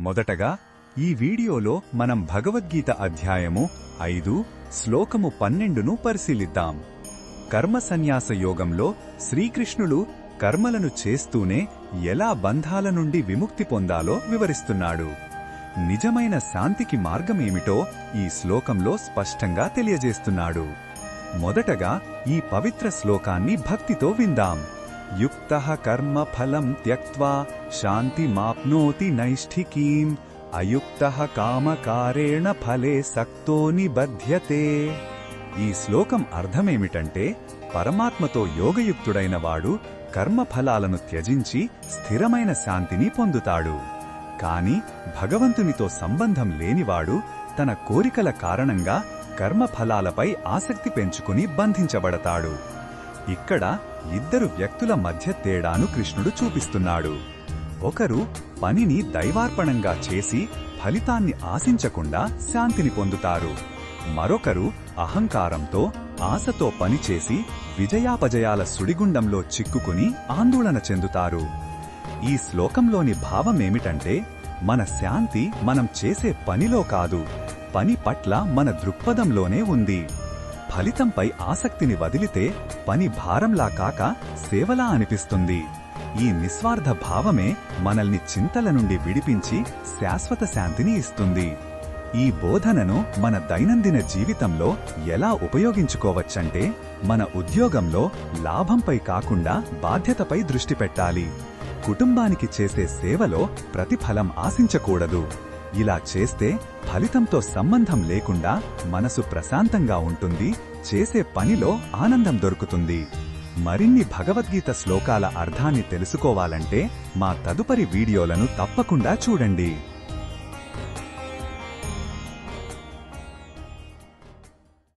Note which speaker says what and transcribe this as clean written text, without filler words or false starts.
Speaker 1: మొదటగా ఈ వీడియోలో మనం భగవద్గీత అధ్యాయము 5 శ్లోకము 12ను పరిశీలిద్దాం. కర్మ సన్యాస యోగంలో శ్రీకృష్ణుడు కర్మలను చేస్తూనే ఎలా బంధాల నుండి విముక్తి పొందాలో వివరిస్తున్నాడు. నిజమైన శాంతికి మార్గమేమిటో ఈ శ్లోకంలో స్పష్టంగా తెలియజేస్తున్నాడు. మొదటగా ఈ పవిత్ర శ్లోకాన్ని భక్తితో విందాం. యుక్తః కర్మ ఫలం త్యక్త్వా శాంతిమాప్నోతి నైష్ఠికీం అయుక్తః కామకారేణ ఫలే సక్తో నిబధ్యతే. ఈ శ్లోకం అర్థమేమిటంటే, పరమాత్మతో యోగయుక్తుడైన వాడు కర్మఫలాలను త్యజించి స్థిరమైన శాంతిని పొందుతాడు. కాని భగవంతునితో సంబంధం లేనివాడు తన కోరికల కారణంగా కర్మఫలాలపై ఆసక్తి పెంచుకుని బంధించబడతాడు. ఇక్కడ ఇద్దరు వ్యక్తుల మధ్య తేడాను కృష్ణుడు చూపిస్తున్నాడు. ఒకరు పనిని దైవార్పణంగా చేసి ఫలితాన్ని ఆశించకుండా శాంతిని పొందుతారు. మరొకరు అహంకారంతో ఆశతో పనిచేసి విజయాపజయాల సుడిగుండంలో చిక్కుకుని ఆందోళన చెందుతారు. ఈ శ్లోకంలోని భావమేమిటంటే, మన శాంతి మనం చేసే పనిలో కాదు, పని పట్ల మన దృక్పథంలోనే ఉంది. ఫలితంపై ఆసక్తిని వదిలితే పని భారంలా కాక సేవలా అనిపిస్తుంది. ఈ నిస్వార్థ భావమే మనల్ని చింతల నుండి విడిపించి శాశ్వత శాంతిని ఇస్తుంది. ఈ బోధనను మన దైనందిన జీవితంలో ఎలా ఉపయోగించుకోవచ్చంటే, మన ఉద్యోగంలో లాభంపై కాకుండా బాధ్యతపై దృష్టి పెట్టాలి. కుటుంబానికి చేసే సేవలో ప్రతిఫలం ఆశించకూడదు. ఇలా చేస్తే ఫలితంతో సంబంధం లేకుండా మనసు ప్రశాంతంగా ఉంటుంది, చేసే పనిలో ఆనందం దొరుకుతుంది. మరిన్ని భగవద్గీత శ్లోకాల అర్థాన్ని తెలుసుకోవాలంటే మా తదుపరి వీడియోలను తప్పకుండా చూడండి.